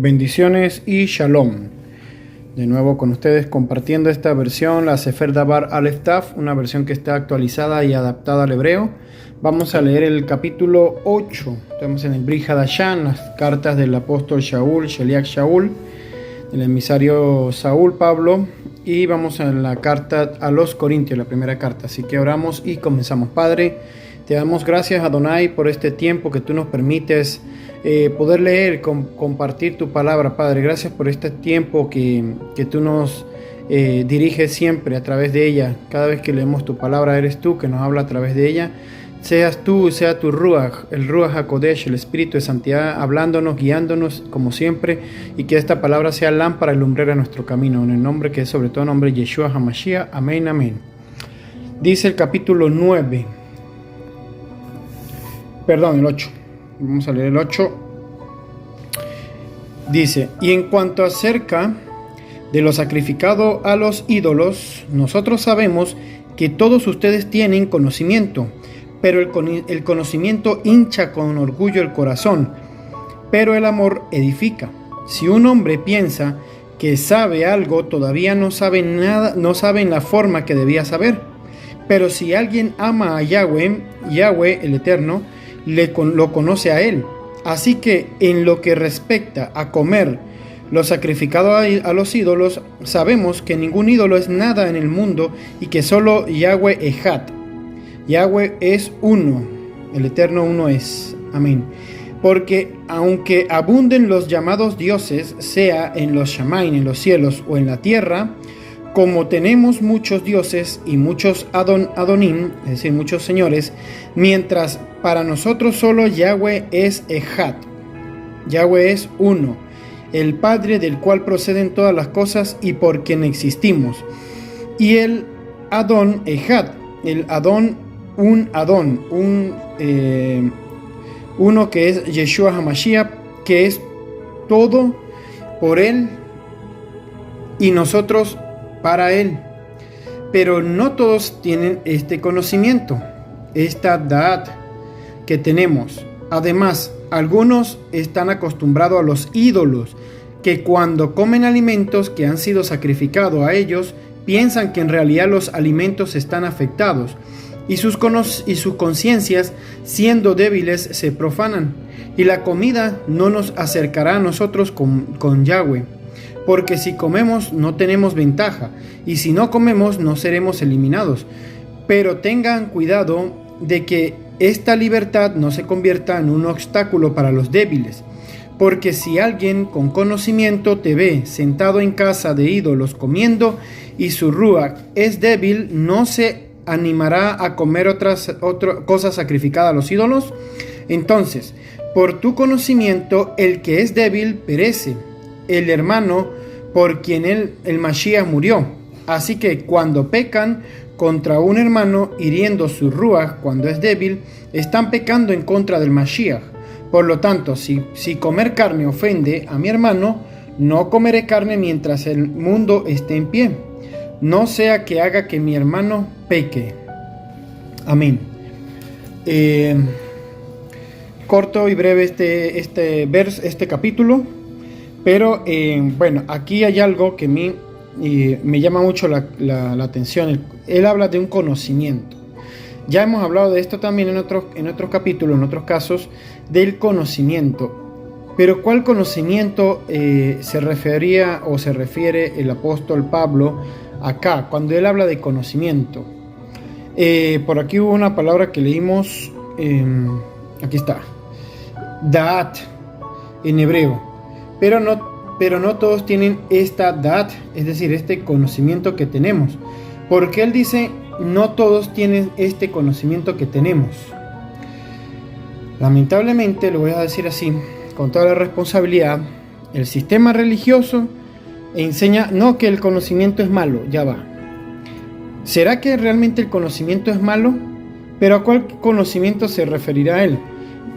Bendiciones y Shalom. De nuevo con ustedes compartiendo esta versión, la Sefer Dabar Aleph Taf, una versión que está actualizada y adaptada al hebreo. Vamos a leer el capítulo 8. Estamos en el Brit Hadashah, las cartas del apóstol Shaul, Sheliach Shaul, del emisario Saúl Pablo. Y vamos a la carta a los Corintios, la primera carta. Así que oramos y comenzamos. Padre, te damos gracias, Adonai, por este tiempo que tú nos permites poder leer, compartir tu palabra, Padre. Gracias por este tiempo que tú nos diriges siempre a través de ella. Cada vez que leemos tu palabra, eres tú que nos habla a través de ella. Seas tú, sea tu Ruach, el Ruach HaKodesh, el Espíritu de Santidad, hablándonos, guiándonos como siempre, y que esta palabra sea lámpara y lumbrera a nuestro camino, en el nombre que es sobre todo nombre Yeshua HaMashiach. Amén, amén. Dice el capítulo 9. Perdón, el 8. Vamos a leer el 8. Dice: y en cuanto acerca de lo sacrificado a los ídolos, nosotros sabemos que todos ustedes tienen conocimiento, pero el conocimiento hincha con orgullo el corazón, pero el amor edifica. Si un hombre piensa que sabe algo, todavía no sabe nada, no sabe en la forma que debía saber. Pero si alguien ama a Yahweh el Eterno, lo conoce a él. Así que en lo que respecta a comer lo sacrificado a los ídolos, sabemos que ningún ídolo es nada en el mundo y que solo Yahweh Echad. Yahweh es uno, el Eterno uno es. Amén. Porque aunque abunden los llamados dioses, sea en los Shamaim, en los cielos o en la tierra, como tenemos muchos dioses y muchos Adonim, es decir, muchos señores, mientras para nosotros solo Yahweh es Echad. Yahweh es uno, el Padre del cual proceden todas las cosas y por quien existimos. Y el Adón Echad, el Adón, uno que es Yeshua HaMashiach, que es todo por él y nosotros para él. Pero no todos tienen este conocimiento, esta da'at que tenemos. Además, algunos están acostumbrados a los ídolos, que cuando comen alimentos que han sido sacrificados a ellos, piensan que en realidad los alimentos están afectados, y sus conciencias, siendo débiles, se profanan, y la comida no nos acercará a nosotros con Yahweh. Porque si comemos no tenemos ventaja, y si no comemos no seremos eliminados. Pero tengan cuidado de que esta libertad no se convierta en un obstáculo para los débiles. Porque si alguien con conocimiento te ve sentado en casa de ídolos comiendo, y su ruach es débil, ¿no se animará a comer otra cosa sacrificada a los ídolos? Entonces, por tu conocimiento, el que es débil perece, el hermano por quien el Mashiach murió. Así que cuando pecan contra un hermano hiriendo su ruach cuando es débil, están pecando en contra del Mashiach. Por lo tanto, si comer carne ofende a mi hermano, no comeré carne mientras el mundo esté en pie, no sea que haga que mi hermano peque. Amén. Corto y breve este capítulo. Pero bueno, aquí hay algo que a mí me llama mucho la atención. Él habla de un conocimiento. Ya hemos hablado de esto también en otros capítulos, en otros casos, del conocimiento. Pero ¿cuál conocimiento se refiere el apóstol Pablo acá, cuando él habla de conocimiento? Por aquí hubo una palabra que leímos, aquí está, da'at, en hebreo. Pero no todos tienen esta da'at, es decir, este conocimiento que tenemos. Porque él dice, no todos tienen este conocimiento que tenemos. Lamentablemente, lo voy a decir así, con toda la responsabilidad, el sistema religioso enseña, no, que el conocimiento es malo, ya va. ¿Será que realmente el conocimiento es malo? ¿Pero a cuál conocimiento se referirá él?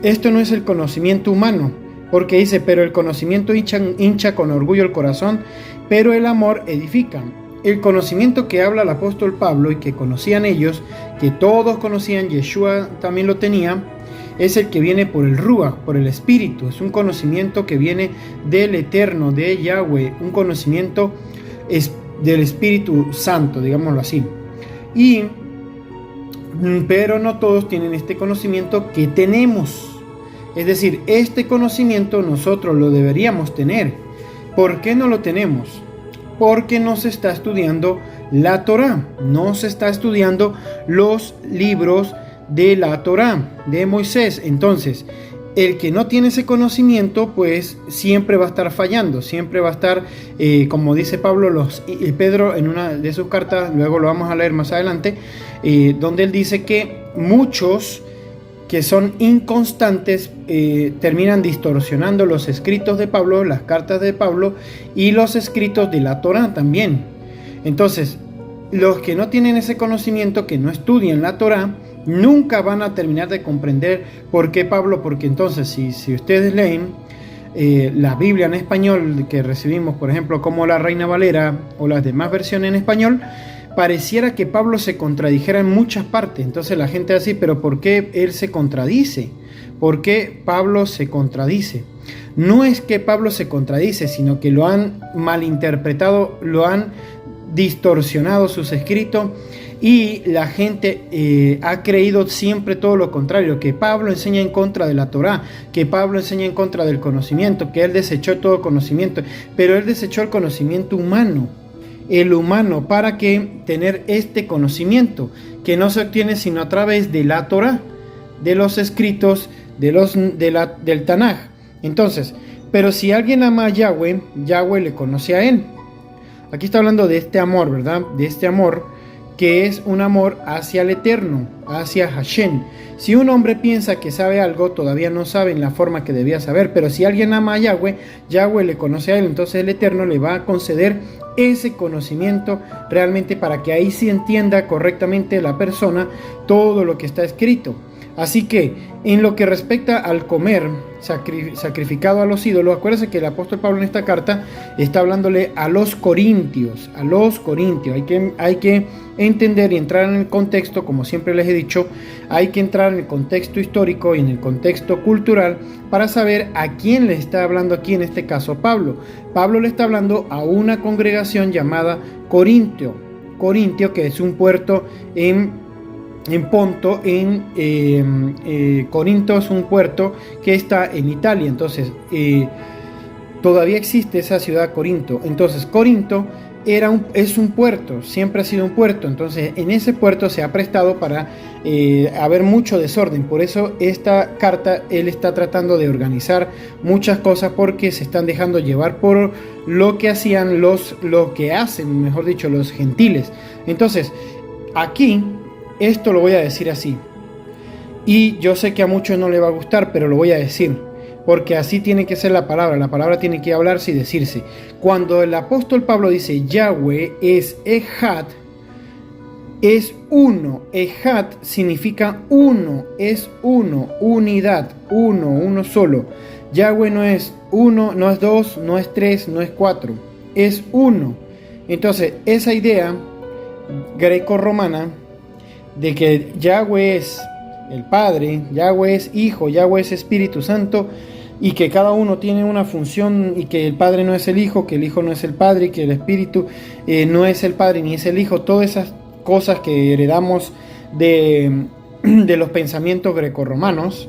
Esto no es el conocimiento humano. Porque dice, pero el conocimiento hincha con orgullo el corazón, pero el amor edifica. El conocimiento que habla el apóstol Pablo y que conocían ellos, que todos conocían, Yeshua también lo tenía, es el que viene por el Ruach, por el Espíritu. Es un conocimiento que viene del Eterno, de Yahweh, un conocimiento del Espíritu Santo, digámoslo así. Pero no todos tienen este conocimiento que tenemos. Es decir, este conocimiento nosotros lo deberíamos tener. ¿Por qué no lo tenemos? Porque no se está estudiando la Torá, no se está estudiando los libros de la Torá, de Moisés. Entonces, el que no tiene ese conocimiento, pues siempre va a estar fallando, siempre va a estar, como dice Pedro en una de sus cartas, luego lo vamos a leer más adelante, donde él dice que muchos que son inconstantes terminan distorsionando los escritos de Pablo, las cartas de Pablo y los escritos de la Torá también. Entonces, los que no tienen ese conocimiento, que no estudian la Torá, nunca van a terminar de comprender por qué Pablo, porque entonces si ustedes leen la Biblia en español que recibimos, por ejemplo, como la Reina Valera o las demás versiones en español, pareciera que Pablo se contradijera en muchas partes. Entonces la gente así, pero ¿por qué él se contradice? ¿Por qué Pablo se contradice? No es que Pablo se contradice, sino que lo han malinterpretado, lo han distorsionado sus escritos, y la gente ha creído siempre todo lo contrario, que Pablo enseña en contra de la Torá, que Pablo enseña en contra del conocimiento, que él desechó todo conocimiento, pero él desechó el conocimiento humano, el humano, para que tener este conocimiento que no se obtiene sino a través de la Torá, de los escritos del Tanaj. Entonces, pero si alguien ama a Yahweh, Yahweh le conoce a él. Aquí está hablando de este amor, ¿verdad? De este amor que es un amor hacia el Eterno, hacia Hashem. Si un hombre piensa que sabe algo, todavía no sabe en la forma que debía saber, pero si alguien ama a Yahweh, Yahweh le conoce a él, entonces el Eterno le va a conceder ese conocimiento realmente para que ahí sí entienda correctamente la persona todo lo que está escrito. Así que en lo que respecta al comer sacrificado a los ídolos, acuérdense que el apóstol Pablo en esta carta está hablándole a los corintios, hay que entender y entrar en el contexto, como siempre les he dicho, hay que entrar en el contexto histórico y en el contexto cultural para saber a quién le está hablando aquí, en este caso Pablo. Pablo le está hablando a una congregación llamada Corintio, que es un puerto en Ponto, Corinto es un puerto que está en Italia. Entonces todavía existe esa ciudad Corinto. Entonces Corinto es un puerto, siempre ha sido un puerto. Entonces en ese puerto se ha prestado para haber mucho desorden. Por eso esta carta él está tratando de organizar muchas cosas, porque se están dejando llevar por lo que hacían lo que hacen, mejor dicho, los gentiles. Entonces aquí esto lo voy a decir así, y yo sé que a muchos no les va a gustar, pero lo voy a decir, porque así tiene que ser la palabra tiene que hablarse y decirse. Cuando el apóstol Pablo dice Yahweh es Ejad, es uno. Ejad significa uno, es uno, unidad, uno solo. Yahweh no es uno, no es dos, no es tres, no es cuatro, es uno. Entonces esa idea greco-romana de que Yahweh es el Padre, Yahweh es Hijo, Yahweh es Espíritu Santo, y que cada uno tiene una función, y que el Padre no es el Hijo, que el Hijo no es el Padre, y que el Espíritu no es el Padre ni es el Hijo. Todas esas cosas que heredamos de los pensamientos grecorromanos,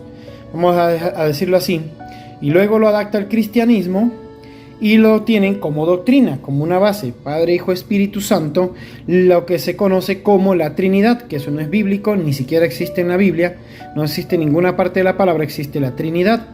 vamos a decirlo así, y luego lo adapta al cristianismo y lo tienen como doctrina, como una base: Padre, Hijo, Espíritu Santo, lo que se conoce como la Trinidad, que eso no es bíblico, ni siquiera existe en la Biblia, no existe en ninguna parte de la palabra, existe la Trinidad.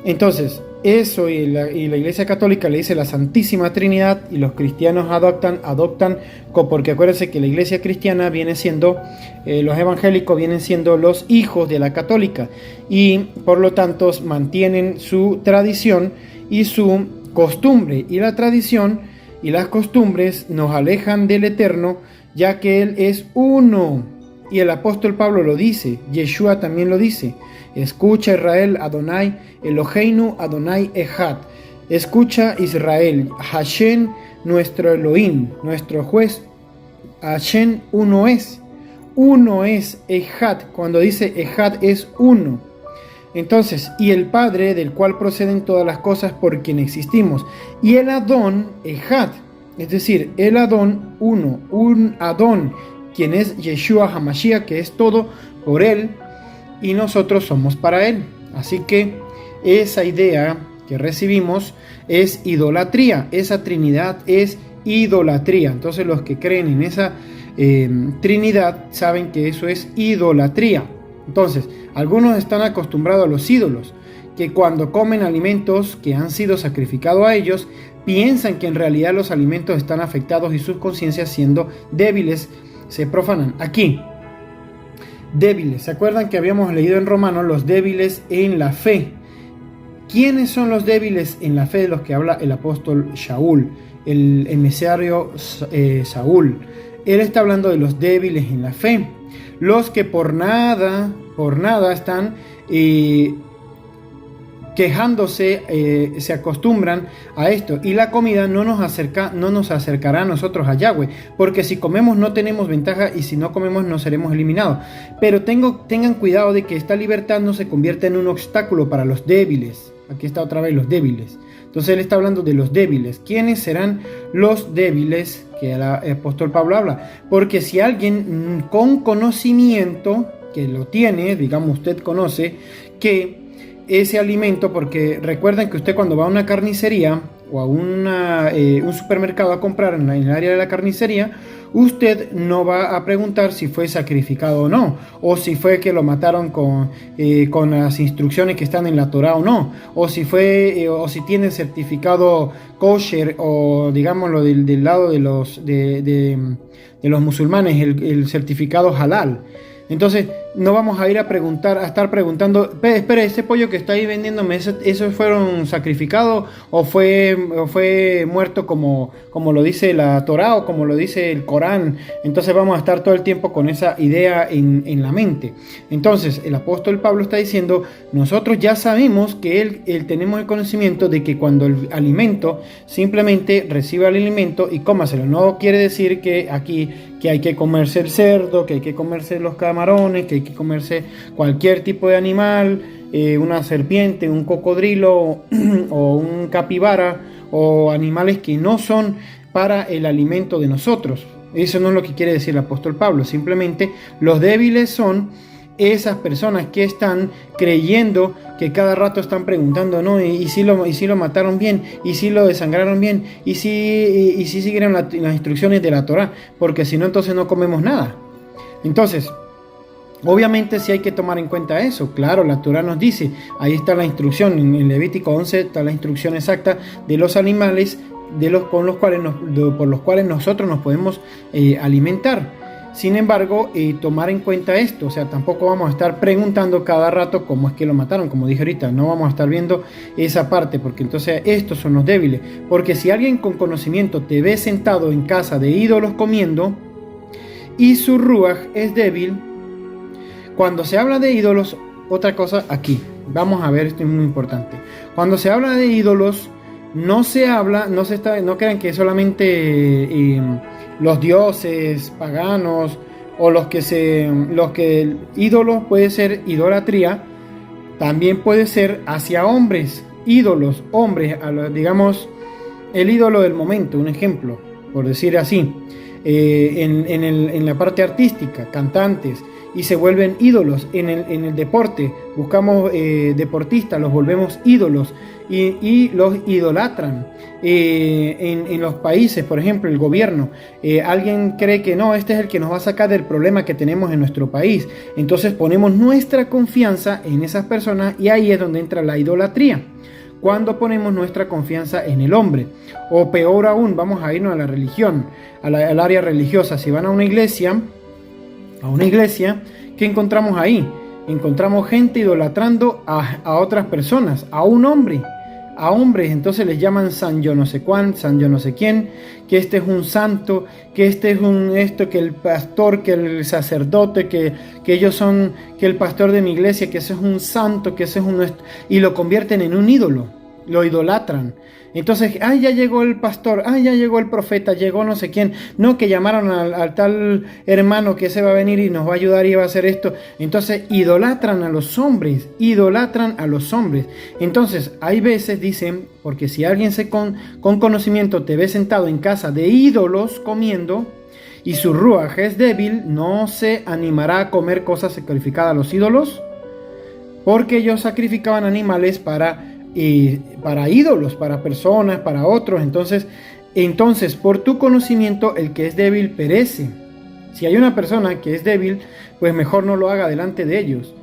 Entonces eso, y la Iglesia Católica le dice la Santísima Trinidad, y los cristianos adoptan, porque acuérdense que la Iglesia cristiana viene siendo, los evangélicos vienen siendo los hijos de la católica, y por lo tanto mantienen su tradición y su costumbre, y la tradición y las costumbres nos alejan del Eterno, ya que Él es uno. Y el apóstol Pablo lo dice, Yeshua también lo dice: escucha Israel, Adonai Eloheinu, Adonai Ejad. Escucha Israel, Hashem nuestro Elohim, nuestro juez, Hashem uno es Ejad. Cuando dice Ejad es uno. Entonces, y el Padre del cual proceden todas las cosas por quien existimos. Y el Adón, Ejad, es decir, el Adón uno, un Adón, quien es Yeshua HaMashiach, que es todo por él, y nosotros somos para él. Así que esa idea que recibimos es idolatría, esa Trinidad es idolatría. Entonces los que creen en esa Trinidad saben que eso es idolatría. Entonces, algunos están acostumbrados a los ídolos, que cuando comen alimentos que han sido sacrificados a ellos, piensan que en realidad los alimentos están afectados y sus conciencias, siendo débiles, se profanan. Aquí, débiles. ¿Se acuerdan que habíamos leído en Romanos los débiles en la fe? ¿Quiénes son los débiles en la fe de los que habla el apóstol Shaul, el emisario Saúl? Él está hablando de los débiles en la fe, los que por nada están quejándose, se acostumbran a esto, y la comida no nos acercará a nosotros a Yahweh, porque si comemos no tenemos ventaja, y si no comemos no seremos eliminados. Pero tengan cuidado de que esta libertad no se convierta en un obstáculo para los débiles. Aquí está otra vez los débiles. Entonces él está hablando de los débiles. ¿Quiénes serán los débiles que el apóstol Pablo habla? Porque si alguien con conocimiento, que lo tiene, digamos usted conoce, que ese alimento, porque recuerden que usted cuando va a una carnicería o a un supermercado a comprar en el área de la carnicería, usted no va a preguntar si fue sacrificado o no, o si fue que lo mataron con las instrucciones que están en la Torah o no, o si tiene certificado kosher, o digámoslo del lado de los musulmanes, el certificado halal. Entonces no vamos a ir a estar preguntando, espere, ese pollo que está ahí vendiéndome, ¿esos fueron sacrificados o fue muerto como lo dice la Torá o como lo dice el Corán? Entonces vamos a estar todo el tiempo con esa idea en la mente. Entonces el apóstol Pablo está diciendo, nosotros ya sabemos que él tenemos el conocimiento de que cuando el alimento, simplemente reciba el alimento y cómaselo. No quiere decir que aquí que hay que comerse el cerdo, que hay que comerse los camarones, que hay que comerse cualquier tipo de animal, una serpiente, un cocodrilo o un capibara, o animales que no son para el alimento de nosotros. Eso no es lo que quiere decir el apóstol Pablo. Simplemente los débiles son esas personas que están creyendo, que cada rato están preguntando, ¿no? ¿Y si lo mataron bien? ¿Y si lo desangraron bien? ¿Y si siguieron las instrucciones de la Torá? Porque si no, entonces no comemos nada. Entonces, obviamente sí hay que tomar en cuenta eso. Claro, la Torá nos dice, ahí está la instrucción, en Levítico 11 está la instrucción exacta de los animales por los cuales nosotros nos podemos alimentar. Sin embargo, tomar en cuenta esto, o sea, tampoco vamos a estar preguntando cada rato cómo es que lo mataron, como dije ahorita, no vamos a estar viendo esa parte, porque entonces estos son los débiles. Porque si alguien con conocimiento te ve sentado en casa de ídolos comiendo, y su ruaj es débil, cuando se habla de ídolos, otra cosa aquí, vamos a ver, esto es muy importante. Cuando se habla de ídolos, no crean que solamente los dioses paganos o ídolos puede ser idolatría, también puede ser hacia hombres, ídolos, hombres, digamos el ídolo del momento, un ejemplo, por decir así, en la parte artística, cantantes, y se vuelven ídolos en el deporte. Buscamos deportistas, los volvemos ídolos y los idolatran. En los países, por ejemplo, el gobierno, alguien cree que no, este es el que nos va a sacar del problema que tenemos en nuestro país. Entonces ponemos nuestra confianza en esas personas, y ahí es donde entra la idolatría. Cuando ponemos nuestra confianza en el hombre, o peor aún, vamos a irnos a la religión, al área religiosa. Si van a una iglesia, ¿qué encontramos ahí? Encontramos gente idolatrando a otras personas, a un hombre, a hombres. Entonces les llaman San yo no sé cuán, San yo no sé quién, que este es un santo, que este es que el pastor, que el sacerdote, que ellos son, que el pastor de mi iglesia, que ese es un santo, que ese es y lo convierten en un ídolo. lo idolatran. Entonces, ay, ya llegó el pastor, ay, ya llegó el profeta, llegó no sé quién, no, que llamaron al tal hermano que se va a venir y nos va a ayudar y va a hacer esto. Entonces, idolatran a los hombres, idolatran a los hombres. Entonces, hay veces, dicen, porque si alguien con conocimiento te ve sentado en casa de ídolos comiendo, y su ruaj es débil, no se animará a comer cosas sacrificadas a los ídolos, porque ellos sacrificaban animales para ídolos, para personas, para otros. Entonces, por tu conocimiento, el que es débil perece. Si hay una persona que es débil, pues mejor no lo haga delante de ellos.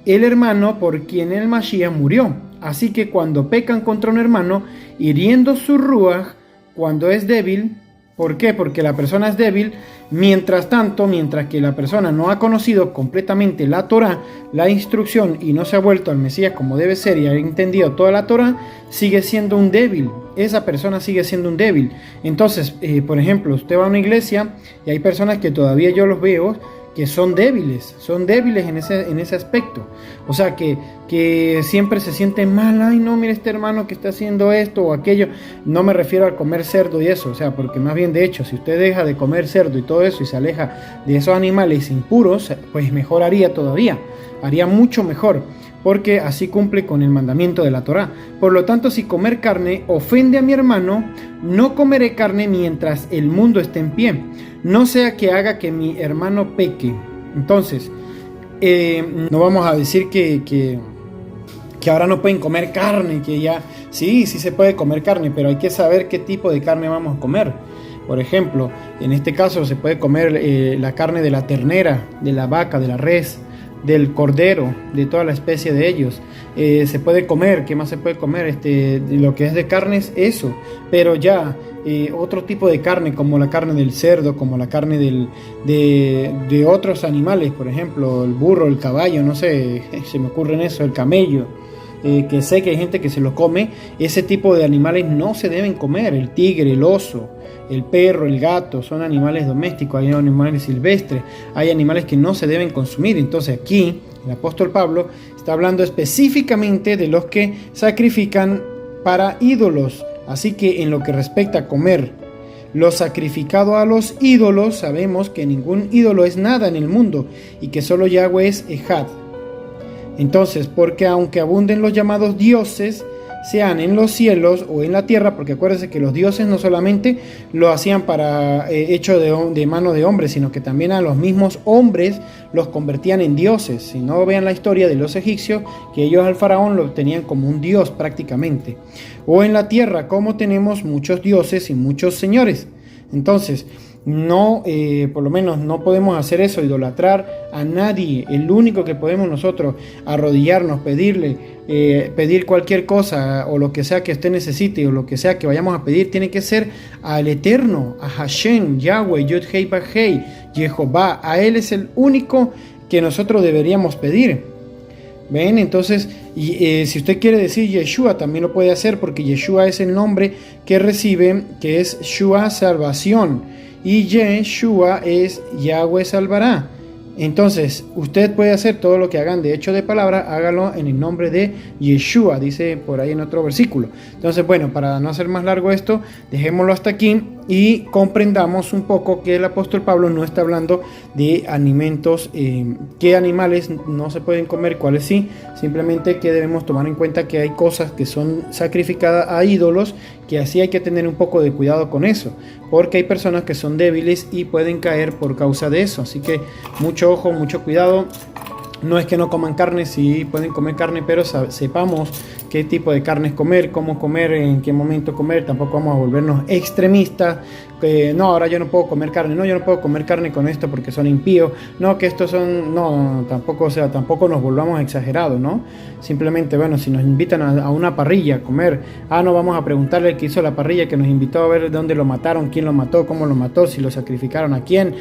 El hermano por quien el Mashiach murió. Así que cuando pecan contra un hermano, hiriendo su ruaj, cuando es débil, ¿por qué? Porque la persona es débil. Mientras tanto, mientras que la persona no ha conocido completamente la Torah, la instrucción, y no se ha vuelto al Mesías como debe ser y ha entendido toda la Torah, sigue siendo un débil. Esa persona sigue siendo un débil. Entonces, por ejemplo, usted va a una iglesia y hay personas que todavía yo los veo que son débiles en ese aspecto. O sea, que siempre se sienten mal. Ay, no, mire este hermano que está haciendo esto o aquello. No me refiero a comer cerdo y eso. O sea, porque más bien de hecho, si usted deja de comer cerdo y todo eso y se aleja de esos animales impuros, pues mejoraría todavía. Haría mucho mejor, porque así cumple con el mandamiento de la Torá. Por lo tanto, si comer carne ofende a mi hermano, no comeré carne mientras el mundo esté en pie, no sea que haga que mi hermano peque. Entonces, no vamos a decir que ahora no pueden comer carne, que ya, sí se puede comer carne, pero hay que saber qué tipo de carne vamos a comer. Por ejemplo, en este caso se puede comer la carne de la ternera, de la vaca, de la res, del cordero, de toda la especie de ellos. Se puede comer, ¿qué más se puede comer? Lo que es de carnes, eso. Pero ya otro tipo de carne, como la carne del cerdo, como la carne de otros animales, por ejemplo, el burro, el caballo, no sé, se me ocurre en eso, el camello, que sé que hay gente que se lo come. Ese tipo de animales no se deben comer. El tigre, el oso, el perro, el gato, son animales domésticos, hay animales silvestres, hay animales que no se deben consumir. Entonces aquí el apóstol Pablo está hablando específicamente de los que sacrifican para ídolos. Así que en lo que respecta a comer lo sacrificado a los ídolos, sabemos que ningún ídolo es nada en el mundo y que solo Yahweh es Ejad. Entonces, porque aunque abunden los llamados dioses, sean en los cielos o en la tierra, porque acuérdense que los dioses no solamente lo hacían para hecho de mano de hombres, sino que también a los mismos hombres los convertían en dioses. Si no, vean la historia de los egipcios, que ellos al faraón lo tenían como un dios prácticamente. O en la tierra, como tenemos muchos dioses y muchos señores. Entonces, no, por lo menos no podemos hacer eso, idolatrar a nadie. El único que podemos nosotros arrodillarnos, pedir cualquier cosa o lo que sea que usted necesite o lo que sea que vayamos a pedir, tiene que ser al Eterno, a Hashem, Yahweh, Yod Hei Bajei, Jehová. A Él es el único que nosotros deberíamos pedir. ¿Ven? Entonces, si usted quiere decir Yeshua, también lo puede hacer, porque Yeshua es el nombre que recibe, que es Shua, salvación. Y Yeshua es Yahweh salvará. Entonces, usted puede hacer todo lo que hagan de hecho de palabra, hágalo en el nombre de Yeshua, dice por ahí en otro versículo. Entonces, bueno, para no hacer más largo esto, dejémoslo hasta aquí y comprendamos un poco que el apóstol Pablo no está hablando de alimentos, qué animales no se pueden comer, cuáles sí, simplemente que debemos tomar en cuenta que hay cosas que son sacrificadas a ídolos, que así hay que tener un poco de cuidado con eso, porque hay personas que son débiles y pueden caer por causa de eso. Así que mucho ojo, mucho cuidado. No es que no coman carne, sí pueden comer carne, pero sepamos qué tipo de carnes comer, cómo comer, en qué momento comer. Tampoco vamos a volvernos extremistas. No, ahora yo no puedo comer carne. No, yo no puedo comer carne con esto porque son impíos. No, que estos son... No, tampoco, o sea, tampoco nos volvamos exagerados, ¿no? Simplemente, bueno, si nos invitan a una parrilla a comer, no vamos a preguntarle al que hizo la parrilla, que nos invitó a ver dónde lo mataron, quién lo mató, cómo lo mató, si lo sacrificaron a quién,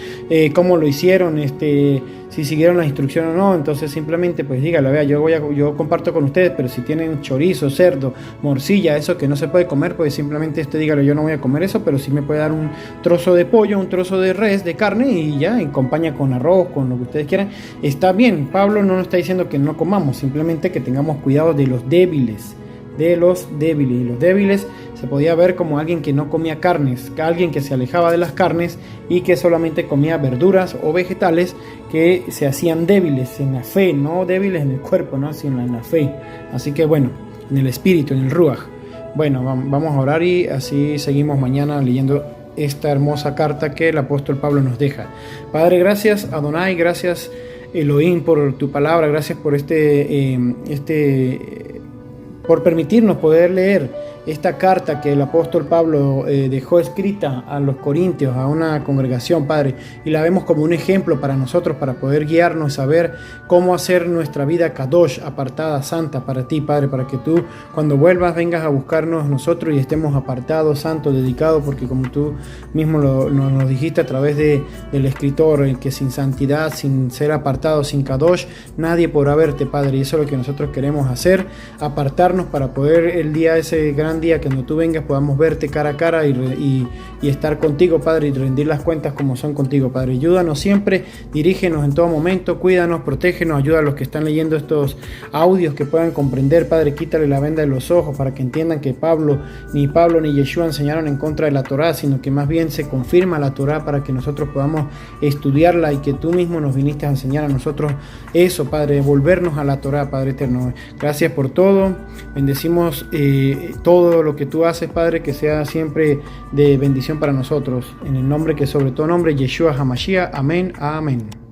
cómo lo hicieron, si siguieron las instrucciones o no. Entonces simplemente pues dígale, vea, yo comparto con ustedes, pero si tienen chorizo, cerdo, morcilla, eso que no se puede comer, pues simplemente dígale, yo no voy a comer eso, pero sí me puede dar un trozo de pollo, un trozo de res, de carne, y ya, acompaña con arroz, con lo que ustedes quieran. Está bien, Pablo no nos está diciendo que no comamos, simplemente que tengamos cuidado de los débiles, de los débiles. Y los débiles se podía ver como alguien que no comía carnes, alguien que se alejaba de las carnes y que solamente comía verduras o vegetales que se hacían débiles en la fe, no débiles en el cuerpo, ¿no? Sino en la fe. Así que bueno, en el espíritu, en el ruaj. Bueno, vamos a orar y así seguimos mañana leyendo esta hermosa carta que el apóstol Pablo nos deja. Padre, gracias Adonai, gracias Elohim por tu palabra, gracias por por permitirnos poder leer esta carta que el apóstol Pablo dejó escrita a los corintios, a una congregación, Padre, y la vemos como un ejemplo para nosotros, para poder guiarnos, saber cómo hacer nuestra vida kadosh, apartada, santa para ti, Padre, para que tú cuando vuelvas vengas a buscarnos nosotros y estemos apartados, santos, dedicados, porque como tú mismo nos dijiste a través del escritor, el que sin santidad, sin ser apartado, sin kadosh, nadie podrá verte, Padre, y eso es lo que nosotros queremos hacer, apartarnos para poder el día, ese gran día que cuando tú vengas podamos verte cara a cara y estar contigo, Padre, y rendir las cuentas como son contigo, Padre. Ayúdanos siempre, dirígenos en todo momento, cuídanos, protégenos, ayuda a los que están leyendo estos audios que puedan comprender, Padre, quítale la venda de los ojos para que entiendan que ni Pablo ni Yeshua enseñaron en contra de la Torá, sino que más bien se confirma la Torá para que nosotros podamos estudiarla y que tú mismo nos viniste a enseñar a nosotros eso, Padre, volvernos a la Torá, Padre eterno. Gracias por todo, bendecimos todo lo que tú haces, Padre, que sea siempre de bendición para nosotros. En el nombre que sobre todo nombre, Yeshua HaMashiach. Amén. Amén.